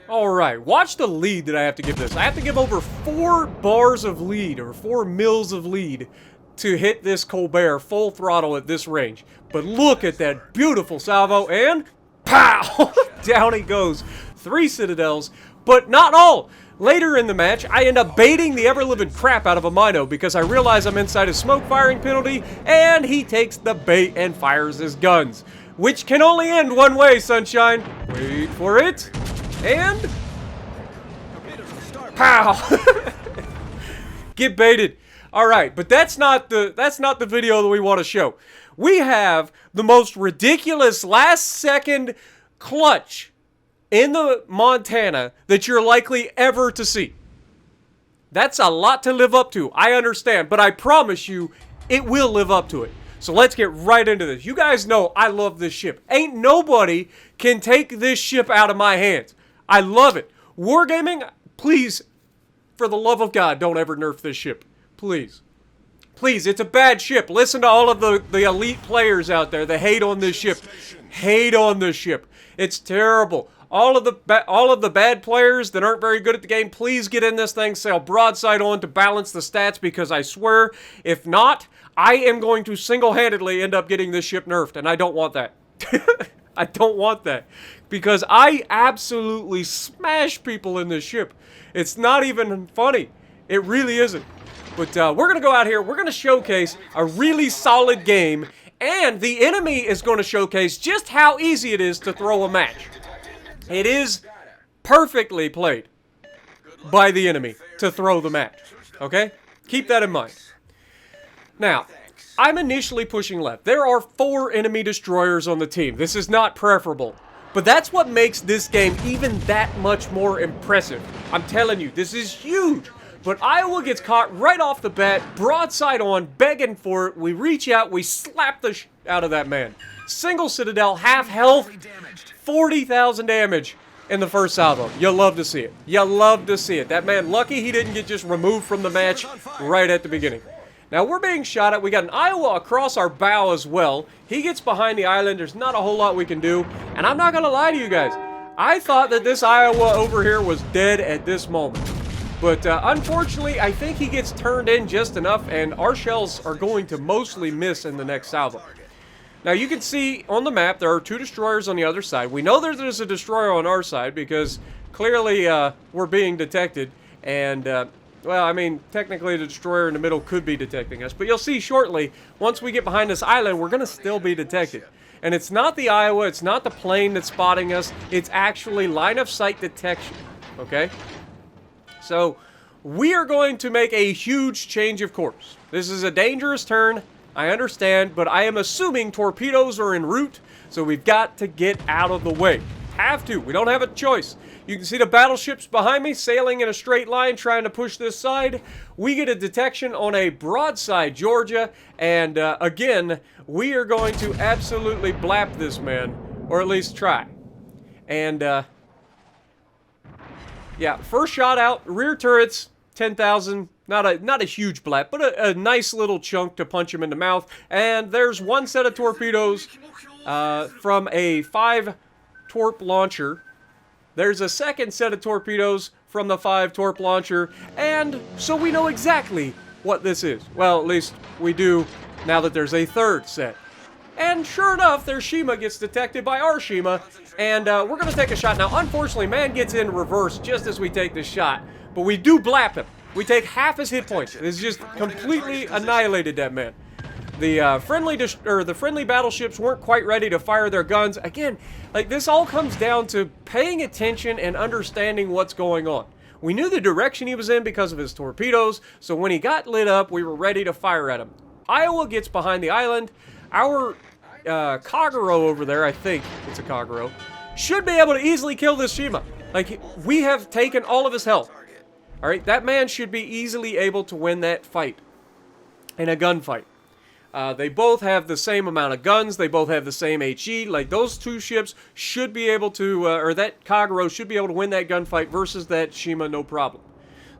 Alright, watch the lead that I have to give this. I have to give over 4 bars of lead, or 4 mils of lead, to hit this Colbert full throttle at this range. But look at that beautiful salvo, and pow! Down he goes. 3 citadels, but not all. Later in the match, I end up baiting the ever-living crap out of a Mino because I realize I'm inside a smoke firing penalty, and he takes the bait and fires his guns. Which can only end one way, sunshine. Wait for it. And pow! Get baited. Alright, but that's not the video that we want to show. We have the most ridiculous last-second clutch in the Montana that you're likely ever to see. That's a lot to live up to, I understand, but I promise you, it will live up to it. So let's get right into this. You guys know I love this ship. Ain't nobody can take this ship out of my hands. I love it. Wargaming, please, for the love of God, don't ever nerf this ship. Please. Please, it's a bad ship. Listen to all of the elite players out there that hate on this ship. Hate on this ship. It's terrible. All of the bad players that aren't very good at the game, please get in this thing, sail broadside on to balance the stats, because I swear, if not, I am going to single-handedly end up getting this ship nerfed, and I don't want that. I don't want that, because I absolutely smash people in this ship. It's not even funny. It really isn't. But we're going to go out here, we're going to showcase a really solid game, and the enemy is going to showcase just how easy it is to throw a match. It is perfectly played by the enemy to throw the match, okay? Keep that in mind. Now, I'm initially pushing left. There are 4 enemy destroyers on the team. This is not preferable, but that's what makes this game even that much more impressive. I'm telling you, this is huge. But Iowa gets caught right off the bat, broadside on, begging for it. We reach out, we slap the out of that man. Single citadel, half health, 40,000 damage in the first salvo. You'll love to see it. You'll love to see it. That man, lucky he didn't get just removed from the match right at the beginning. Now, we're being shot at. We got an Iowa across our bow as well. He gets behind the island. There's not a whole lot we can do. And I'm not going to lie to you guys. I thought that this Iowa over here was dead at this moment. But unfortunately, I think he gets turned in just enough, and our shells are going to mostly miss in the next salvo. Now, you can see on the map, there are 2 destroyers on the other side. We know there's a destroyer on our side because clearly we're being detected. And, well, I mean, technically the destroyer in the middle could be detecting us. But you'll see shortly, once we get behind this island, we're going to still be detected. And it's not the Iowa, it's not the plane that's spotting us. It's actually line of sight detection, okay? So, we are going to make a huge change of course. This is a dangerous turn, I understand, but I am assuming torpedoes are en route, so we've got to get out of the way. Have to. We don't have a choice. You can see the battleships behind me sailing in a straight line trying to push this side. We get a detection on a broadside Georgia, and again, we are going to absolutely blap this man, or at least try. And, yeah, first shot out, rear turrets, 10,000, not a huge blap, but a nice little chunk to punch him in the mouth. And there's 1 set of torpedoes from a 5 torp launcher. There's a second set of torpedoes from the 5 torp launcher, and so we know exactly what this is. Well, at least we do now that there's a 3rd set. And sure enough, their Shima gets detected by our Shima, and we're going to take a shot. Now, unfortunately, man gets in reverse just as we take this shot, but we do blap him. We take half his hit points. It's just completely annihilated that man. The friendly battleships weren't quite ready to fire their guns. Again, like, this all comes down to paying attention and understanding what's going on. We knew the direction he was in because of his torpedoes, so when he got lit up, we were ready to fire at him. Iowa gets behind the island. Our Kagero over there, I think it's a Kagero, should be able to easily kill this Shima. Like, we have taken all of his health. Alright, that man should be easily able to win that fight. In a gunfight. They both have the same amount of guns. They both have the same HE. Like, those 2 ships should be able to, or that Kagero should be able to win that gunfight versus that Shima, no problem.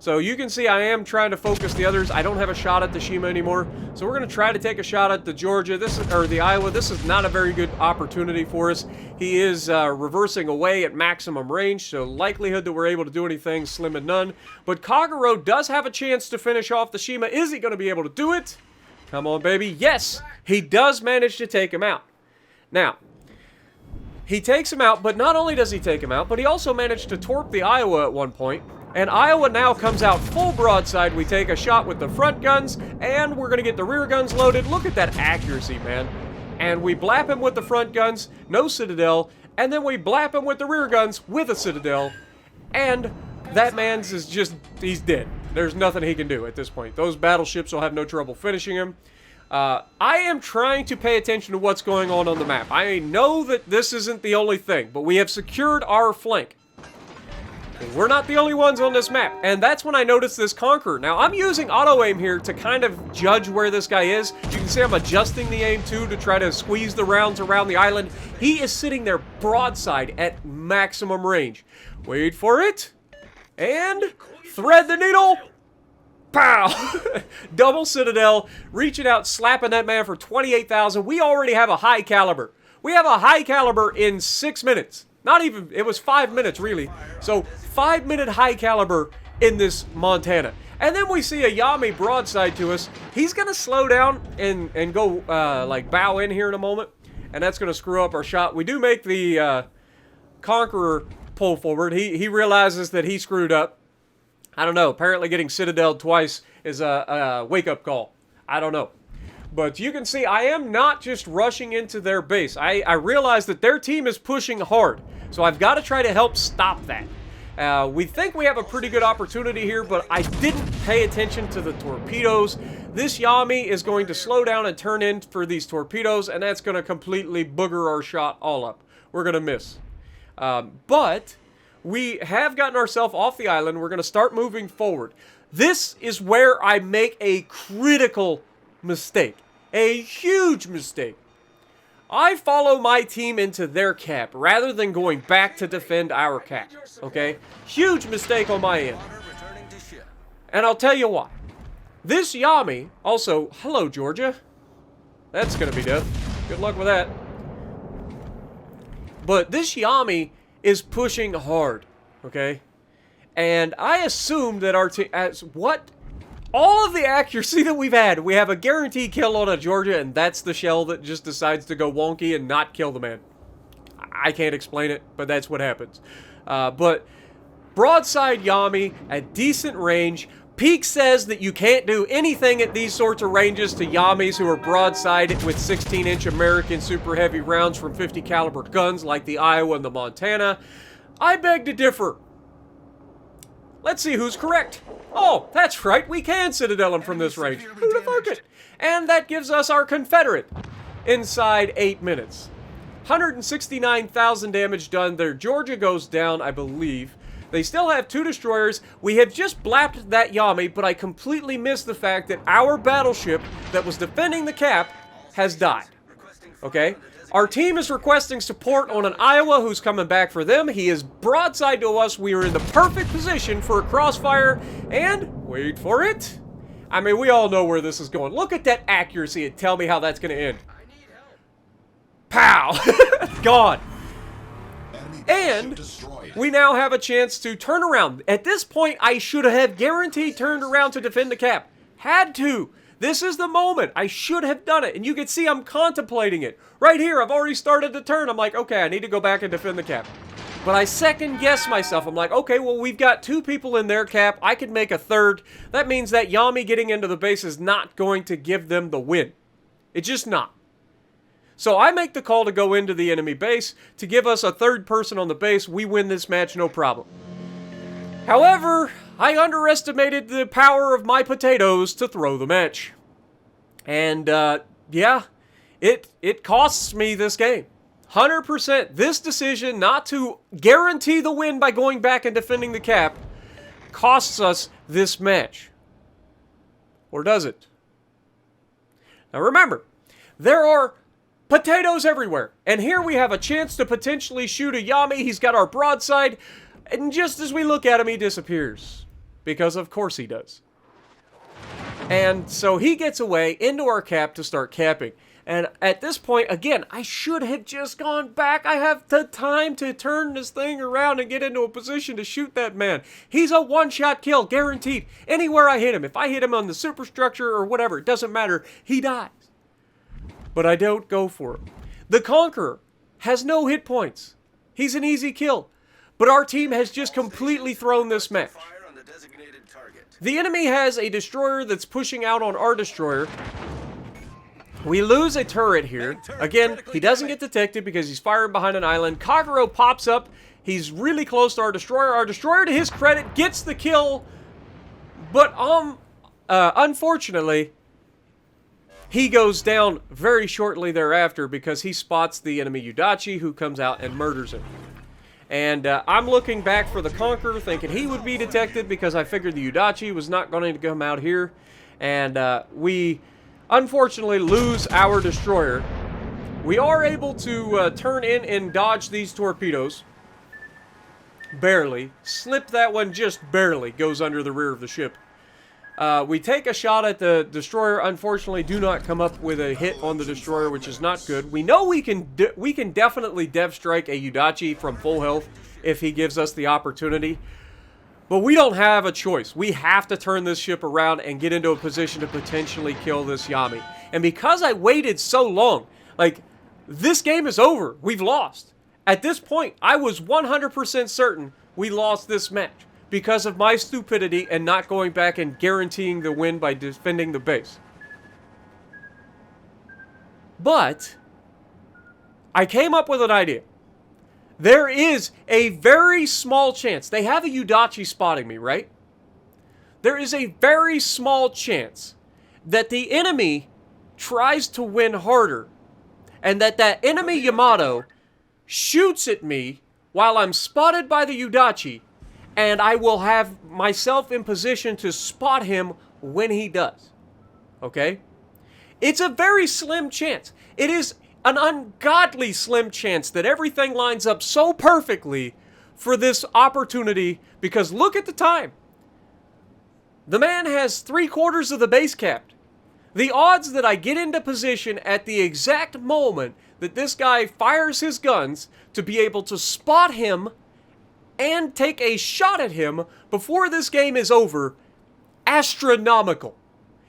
So you can see I am trying to focus the others. I don't have a shot at the Shima anymore. So we're going to try to take a shot at the Georgia. Or the Iowa. This is not a very good opportunity for us. He is reversing away at maximum range. So likelihood that we're able to do anything, slim and none. But Kagero does have a chance to finish off the Shima. Is he going to be able to do it? Come on, baby. Yes, he does manage to take him out. Now, he takes him out, but not only does he take him out, but he also managed to torp the Iowa at one point. And Iowa now comes out full broadside. We take a shot with the front guns, and we're going to get the rear guns loaded. Look at that accuracy, man. And we blap him with the front guns, no Citadel, and then we blap him with the rear guns with a Citadel, and that man's is just, he's dead. There's nothing he can do at this point. Those battleships will have no trouble finishing him. I am trying to pay attention to what's going on the map. I know that this isn't the only thing, but we have secured our flank. We're not the only ones on this map, and that's when I noticed this Conqueror. Now, I'm using auto-aim here to kind of judge where this guy is. You can see I'm adjusting the aim, too, to try to squeeze the rounds around the island. He is sitting there broadside at maximum range. Wait for it, and thread the needle. Pow! Double Citadel, reaching out, slapping that man for 28,000. We already have a high caliber. We have a high caliber in 6 minutes. Not even, it was 5 minutes, really. So, 5-minute high caliber in this Montana. And then we see a Yami broadside to us. He's going to slow down and go, like, bow in here in a moment. And that's going to screw up our shot. We do make the Conqueror pull forward. He realizes that he screwed up. I don't know. Apparently getting Citadel'd twice is a wake-up call. I don't know. But you can see I am not just rushing into their base. I realize that their team is pushing hard. So I've got to try to help stop that. We think we have a pretty good opportunity here, but I didn't pay attention to the torpedoes. This Yami is going to slow down and turn in for these torpedoes, and that's going to completely booger our shot all up. We're going to miss. But we have gotten ourselves off the island. We're going to start moving forward. This is where I make a critical mistake. A huge mistake. I follow my team into their cap rather than going back to defend our cap. Okay? Huge mistake on my end. And I'll tell you why. This Yami, also, hello Georgia. That's going to be death. Good luck with that. But this Yami is pushing hard. Okay? And I assume that our team, all of the accuracy that we've had, we have a guaranteed kill on a Georgia, and that's the shell that just decides to go wonky and not kill the man. I can't explain it, but that's what happens. But broadside Yami at decent range. Peak says that you can't do anything at these sorts of ranges to Yamis who are broadside with 16-inch American super heavy rounds from 50 caliber guns like the Iowa and the Montana. I beg to differ. Let's see who's correct. Oh, that's right, we can Citadel him from this range. Who'd have thunk it? And that gives us our Confederate inside 8 minutes. 169,000 damage done. Their Georgia goes down, I believe. They still have 2 destroyers. We have just blapped that Yami, but I completely missed the fact that our battleship that was defending the cap has died. Okay? Our team is requesting support on an Iowa who's coming back for them. He is broadside to us. We are in the perfect position for a crossfire. And, wait for it. I mean, we all know where this is going. Look at that accuracy and tell me how that's going to end. Pow! Gone. And we now have a chance to turn around. At this point, I should have guaranteed turned around to defend the cap. Had to. This is the moment. I should have done it. And you can see I'm contemplating it. Right here, I've already started the turn. I'm like, okay, I need to go back and defend the cap. But I second guess myself. I'm like, okay, well, we've got 2 people in their cap. I could make a third. That means that Yami getting into the base is not going to give them the win. It's just not. So I make the call to go into the enemy base to give us a third person on the base. We win this match, no problem. However, I underestimated the power of my potatoes to throw the match. And, yeah, it costs me this game. 100%. This decision not to guarantee the win by going back and defending the cap costs us this match. Or does it? Now remember, there are potatoes everywhere. And here we have a chance to potentially shoot a Yami. He's got our broadside. And just as we look at him, he disappears. because of course he does. And so he gets away into our cap to start capping. And at this point, again, I should have just gone back. I have the time to turn this thing around and get into a position to shoot that man. He's a one-shot kill, guaranteed. Anywhere I hit him, if I hit him on the superstructure or whatever, it doesn't matter. He dies. But I don't go for him. The Conqueror has no hit points. He's an easy kill. But our team has just completely thrown this match. The enemy has a destroyer that's pushing out on our destroyer. We lose a turret here. Again, he doesn't get detected because he's firing behind an island. Kagero pops up. He's really close to our destroyer. Our destroyer, to his credit, gets the kill. But unfortunately, he goes down very shortly thereafter because he spots the enemy Yudachi, who comes out and murders him. And I'm looking back for the Conqueror, thinking he would be detected because I figured the Yudachi was not going to come out here. And we unfortunately lose our destroyer. We are able to turn in and dodge these torpedoes. Barely. Slip that one just barely. Goes under the rear of the ship. We take a shot at the destroyer. Unfortunately, do not come up with a hit on the destroyer, which is not good. We know we can definitely dev strike a Yudachi from full health if he gives us the opportunity. But we don't have a choice. We have to turn this ship around and get into a position to potentially kill this Yami. And because I waited so long, like, this game is over. We've lost. At this point, I was 100% certain we lost this match because of my stupidity and not going back and guaranteeing the win by defending the base. But I came up with an idea. There is a very small chance. They have a Yudachi spotting me, right? There is a very small chance that the enemy tries to win harder and that enemy Yamato shoots at me while I'm spotted by the Yudachi, and I will have myself in position to spot him when he does. Okay? It's a very slim chance. It is an ungodly slim chance that everything lines up so perfectly for this opportunity, because look at the time. The man has 3/4 of the base capped. The odds that I get into position at the exact moment that this guy fires his guns to be able to spot him and take a shot at him before this game is over, astronomical.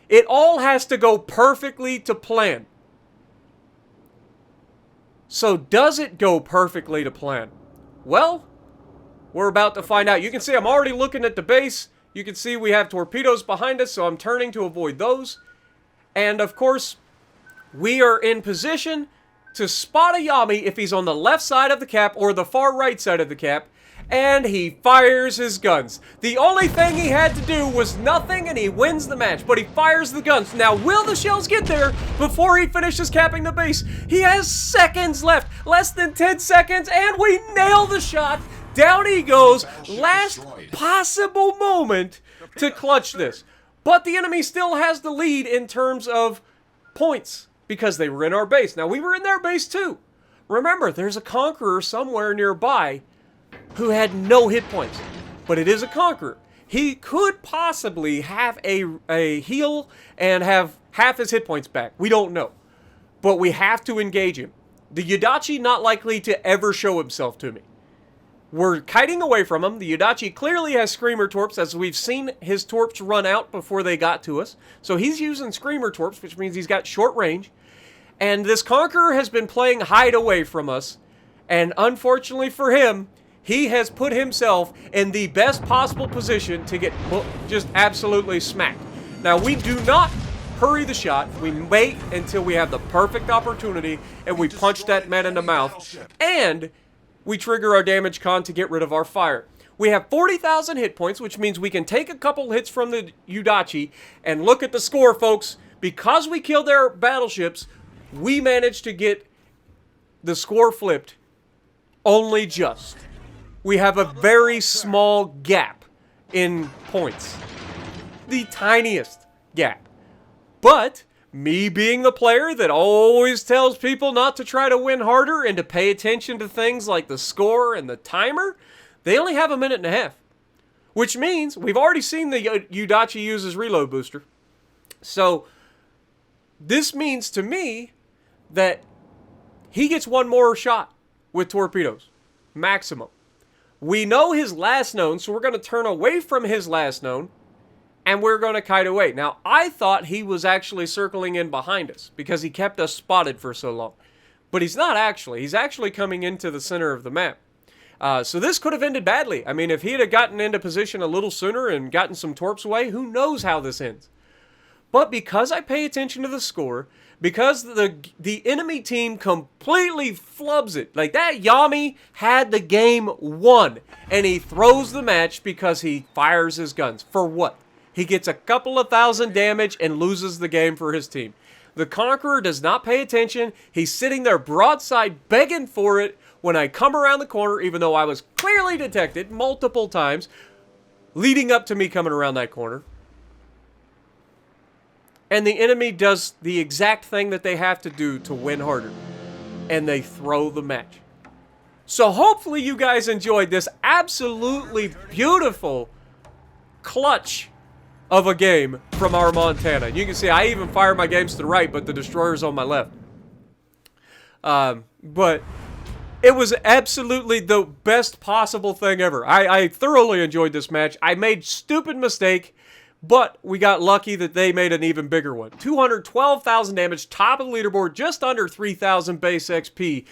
It all has to go perfectly to plan. So does it go perfectly to plan? Well, we're about to find out. You can see I'm already looking at the base. You can see we have torpedoes behind us, so I'm turning to avoid those. And of course, we are in position to spot a Yami if he's on the left side of the cap or the far right side of the cap. And he fires his guns. The only thing he had to do was nothing, and he wins the match. But he fires the guns. Now, will the shells get there before he finishes capping the base? He has seconds left. Less than 10 seconds, and we nail the shot. Down he goes. Last possible moment to clutch this. But the enemy still has the lead in terms of points because they were in our base. Now, we were in their base too. Remember, there's a Conqueror somewhere nearby who had no hit points, but it is a Conqueror. He could possibly have a heal and have half his hit points back. We don't know, but we have to engage him. The Yudachi not likely to ever show himself to me. We're kiting away from him. The Yudachi clearly has Screamer Torps, as we've seen his Torps run out before they got to us. So he's using Screamer Torps, which means he's got short range. And this Conqueror has been playing hide away from us. And unfortunately for him, he has put himself in the best possible position to get just absolutely smacked. Now, we do not hurry the shot. We wait until we have the perfect opportunity, and we punch that man in the mouth. And we trigger our damage con to get rid of our fire. We have 40,000 hit points, which means we can take a couple hits from the Yudachi, and look at the score, folks. Because we killed their battleships, we managed to get the score flipped only just. We have a very small gap in points. The tiniest gap. But me being the player that always tells people not to try to win harder and to pay attention to things like the score and the timer, they only have a minute and a half. which means we've already seen the Udachi use his reload booster. So this means to me that he gets one more shot with torpedoes, maximum. We know his last known, so we're going to turn away from his last known, and we're going to kite away. Now, I thought he was actually circling in behind us because he kept us spotted for so long. But he's not actually. He's actually coming into the center of the map. So this could have ended badly. I mean, if he had gotten into position a little sooner and gotten some torps away, who knows how this ends. But because I pay attention to the score, because the enemy team completely flubs it. Like, that Yami had the game won. And he throws the match because he fires his guns. For what? He gets a couple of thousand damage and loses the game for his team. The Conqueror does not pay attention. He's sitting there broadside begging for it when I come around the corner, even though I was clearly detected multiple times leading up to me coming around that corner. And the enemy does the exact thing that they have to do to win harder. And they throw the match. So hopefully you guys enjoyed this absolutely beautiful clutch of a game from our Montana. You can see I even fire my games to the right, but the destroyer's on my left. But it was absolutely the best possible thing ever. I thoroughly enjoyed this match. I made stupid mistake, but we got lucky that they made an even bigger one. 212,000 damage, top of the leaderboard, just under 3,000 base XP.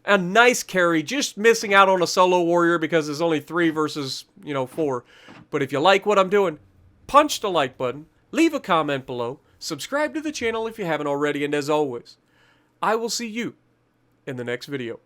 A nice carry, just missing out on a solo warrior because there's only 3 versus, 4. But if you like what I'm doing, punch the like button, leave a comment below, subscribe to the channel if you haven't already, and as always, I will see you in the next video.